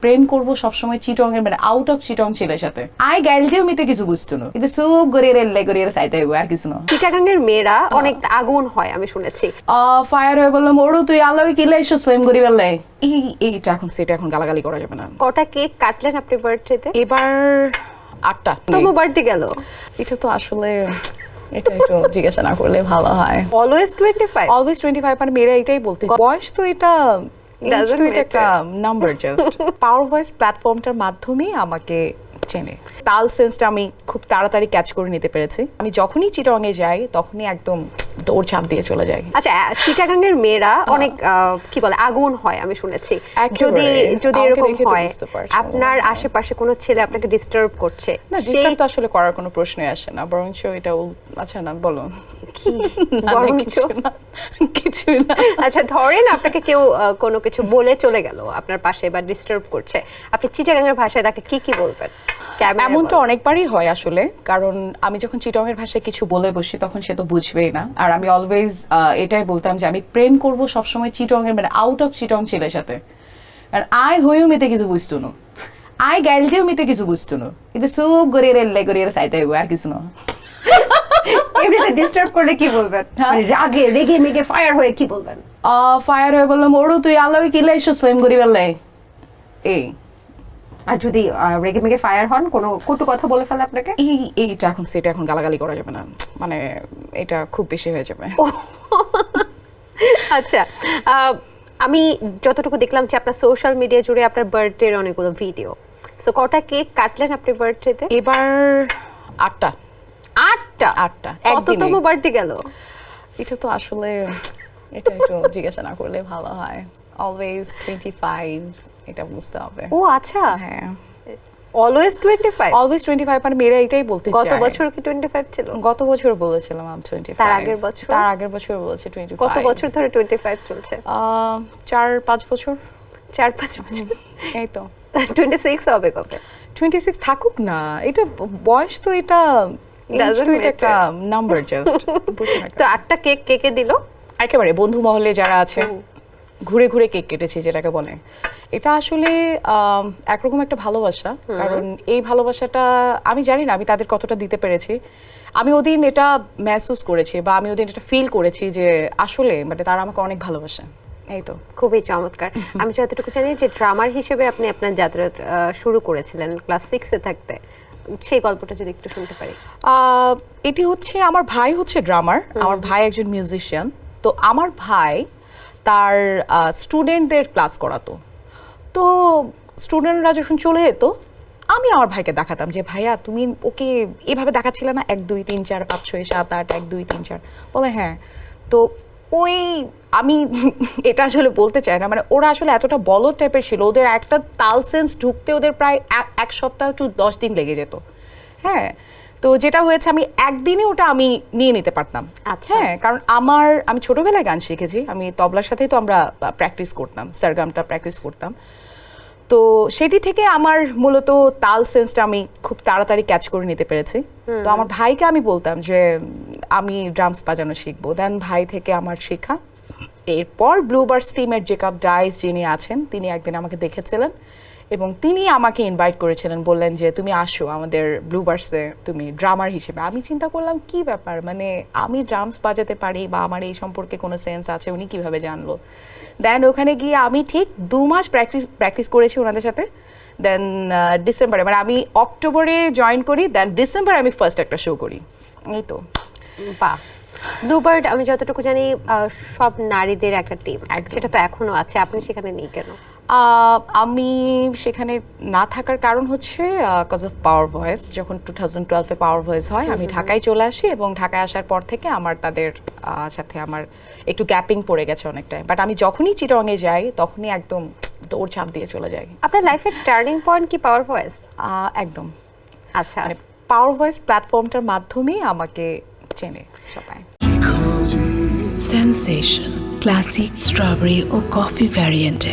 প্রেম করবো সবসময় চিটং এর মানে আউট অফ চিটং ছেলের সাথে আই গাইল দিয়েও মিতে কিছু বুঝতো না কিন্তু সব গড়িয়ে রেলে গড়িয়ে চাইতে হইব আর কিছু না চিটাগাঙ্গের মেয়েরা অনেক আগুন হয় আমি শুনেছি। ফায়ার হয়ে বললাম ওরু তুই আল্লাহকে কিলে এসো ফেম করি বললে এইটা এখন সেটা এখন গালাগালি করা যাবে না। কটা কেক কাটলেন আপনি বার্থডেতে? এবার 8টা। তোমার বার্থডে গেল? এটা তো আসলে এটা একটু জিজ্ঞাসা না করলে ভালো হয়। অলওয়েজ 25? অলওয়েজ 25 মানে মেয়েরা এটাই বলতে বয়স তো এটা একটা নাম্বার জাস্ট পাওয়ার ভয়েস প্ল্যাটফর্মটার মাধ্যমেই আমাকে চেনে। তাল সেন্সটা আমি খুব তাড়াতাড়ি ক্যাচ করে নিতে পেরেছি। আমি যখনই চিটংয়ে যাই তখনই একদম দৌড় ঝাঁপ দিয়ে চলে যাই। আচ্ছা, চিটাগাঙ্গের মেয়েরা অনেক কি বলে আগুন হয় আমি শুনেছি। যদি এরকম হয় আপনার আশেপাশে কোনো ছেলে আপনাকে ডিস্টার্ব করছে, না ডিস্টার্ব তো আসলে করার কোনো প্রশ্নই আসে না, বরঞ্চ এটা আচ্ছা না বলো কি কিছু না। আচ্ছা ধরেন আপনাকে কেউ কোনো কিছু বলে চলে গেল আপনার পাশে বা ডিস্টার্ব করছে, আপনি চিটাগাঙ্গের ভাষায় তাকে কি বলবেন? এমনটা অনেকবারই হয় আসলে, কারণ আমি যখন চিটংয়ের ভাষায় কিছু বলে বসি তখন সে তো বুঝবেই না। আর আমি অলওয়েজ এটাই বলতাম যে আমি প্রেম করবো সবসময় চিটং এর মানে আউট অফ চিটং ছেলের সাথে। আর আই হয়েও মিতে কিছু বুঝতো না, আই গাইল দিয়েও মিতে কিছু বুঝতো না কিন্তু সব গড়িয়ে রেলে গড়িয়ে চাইতে হইব আর কিছু না। এমনিতে ডিস্টার্ব করলে কি বলবেন? রাগে রেগে মেগে ফায়ার হয়ে কি বলবেন? ফায়ার হয়ে বললাম ওরু তুই আল্লাহকে কিলে এসো ফেম করি বললে এই। আর যদি রেগে মেগে ফায়ার হন, কোনো কটু কথা বলে ফেলে আপনাকে, এইটা এখন সেটা এখন গালাগালি করা যাবে না, মানে এটা খুব বেশি হয়ে যাবে। আচ্ছা, আমি যতটুকু দেখলাম যে আপনার সোশ্যাল মিডিয়া জুড়ে আপনার বার্থডের অনেকগুলো ভিডিও, সো কটা কেক কাটলেন আপনি বার্থডেতে? এবার 8টা। 8টা কততম বার্থডে গেল? এটা তো আসলে এটা একটু জিজ্ঞাসা না করলে ভালো হয়। অলওয়েজ 25 এটা বুঝতে হবে। ও আচ্ছা, হ্যাঁ অলওয়েজ 25? অলওয়েজ 25 মানে মেয়েরা এটাই বলতে চায়। গত বছর কি 25 ছিল? গত বছর বলেছিলাম আমি 25। তার আগের বছর বলেছি 25। কত বছর ধরে 25 চলছে? 4-5 বছর। 4-5 বছর, এই তো। 26 হবে কবে? 26 থাকুক না, এটা বয়স তো এটা একটা নাম্বার জাস্ট। তো 8টা কেক কেকে দিল একেবারে বন্ধু মহলে যারা আছে ঘুরে ঘুরে কেক কেটেছি যেটাকে বলে। এটা আসলে একরকম একটা ভালোবাসা, কারণ এই ভালোবাসাটা আমি জানি না আমি তাদের কতটা দিতে পেরেছি। আমি ওদিন এটা মেহসুস করেছি বা আমি ওদিন এটা ফিল করেছি যে আসলে মানে তারা আমাকে অনেক ভালোবাসে। এই তো, খুবই চমৎকার। আমি যতটুকু জানি যে ড্রামার হিসেবে আপনি আপনার যাত্রা শুরু করেছিলেন ক্লাস 6-এ থাকতে, সেই গল্পটা যদি একটু শুনতে পারি। এটি হচ্ছে আমার ভাই হচ্ছে ড্রামার, আমার ভাই একজন মিউজিশিয়ান। তো আমার ভাই তার স্টুডেন্টদের ক্লাস করাতো। তো স্টুডেন্টরা যখন চলে যেত আমি আমার ভাইকে দেখাতাম যে ভাইয়া তুমি ওকে এভাবে দেখাচ্ছিলে না, 1 2 3 4 5 6 7 8 1 2 3 4 বলে হ্যাঁ। তো ওই আমি এটা আসলে বলতে চাই না, মানে ওরা আসলে এতটা বলদ টাইপের ছিল, ওদের একটা তাল সেন্স ঢুকতে ওদের প্রায় 1 সপ্তাহ টু 10 দিন লেগে যেত। হ্যাঁ, তো যেটা হয়েছে আমি একদিনে ওটা আমি নিয়ে নিতে পারতাম। হ্যাঁ, কারণ আমি ছোটবেলায় গান শিখেছি, আমি তবলার সাথেই তো আমরা প্র্যাকটিস করতাম, সারগামটা প্র্যাকটিস করতাম। তো সেটি থেকে আমার মূলত তাল সেন্সটা আমি খুব তাড়াতাড়ি ক্যাচ করে নিতে পেরেছি। তো আমার ভাইকে আমি বলতাম যে আমি ড্রামস বাজানো শিখবো, দেন ভাই থেকে আমার শেখা। এরপর ব্লুবার্ডস টিমের জেকব ডাইস যিনি আছেন তিনি একদিন আমাকে দেখেছিলেন এবং তিনি আমাকে ইনভাইট করেছিলেন, বললেন যে তুমি আসো আমাদের ব্লুবার্ডসে তুমি ড্রামার হিসেবে। আমি চিন্তা করলাম কি ব্যাপার, মানে আমি ড্রামস বাজাতে পারি বা আমার এই সম্পর্কে কোনো সেন্স আছে, উনি কিভাবে জানলো। দেন ওখানে গিয়ে আমি ঠিক 2 মাস প্র্যাকটিস করেছি ওনাদের সাথে। দেন ডিসেম্বরে, মানে আমি অক্টোবরে জয়েন করি, দেন ডিসেম্বরে আমি ফার্স্ট একটা শো করি। এই তো। বাহ। ব্লুবার্ড আমি যতটুকু জানি সব নারীদের একটা টিম, সেটা তো এখনো আছে, আপনি সেখানে নেই কেন? আমি সেখানে না থাকার কারণ হচ্ছে কজ অফ পাওয়ার ভয়েস। যখন 2012-এ পাওয়ার ভয়েস হয় আমি ঢাকায় চলে আসি এবং ঢাকায় আসার পর থেকে আমার তাদের সাথে আমার একটু গ্যাপিং পড়ে গেছে অনেক টাইম। বাট আমি যখনই চিটংয়ে যাই তখনই একদম দৌড় ঝাঁপ দিয়ে চলে যাই। আপনার লাইফের টার্নিং পয়েন্ট কি পাওয়ার ভয়েস? একদম। আচ্ছা, মানে পাওয়ার ভয়েস প্ল্যাটফর্মটার মাধ্যমেই আমাকে চেনে সবাই। Sensation, classic strawberry or coffee variant.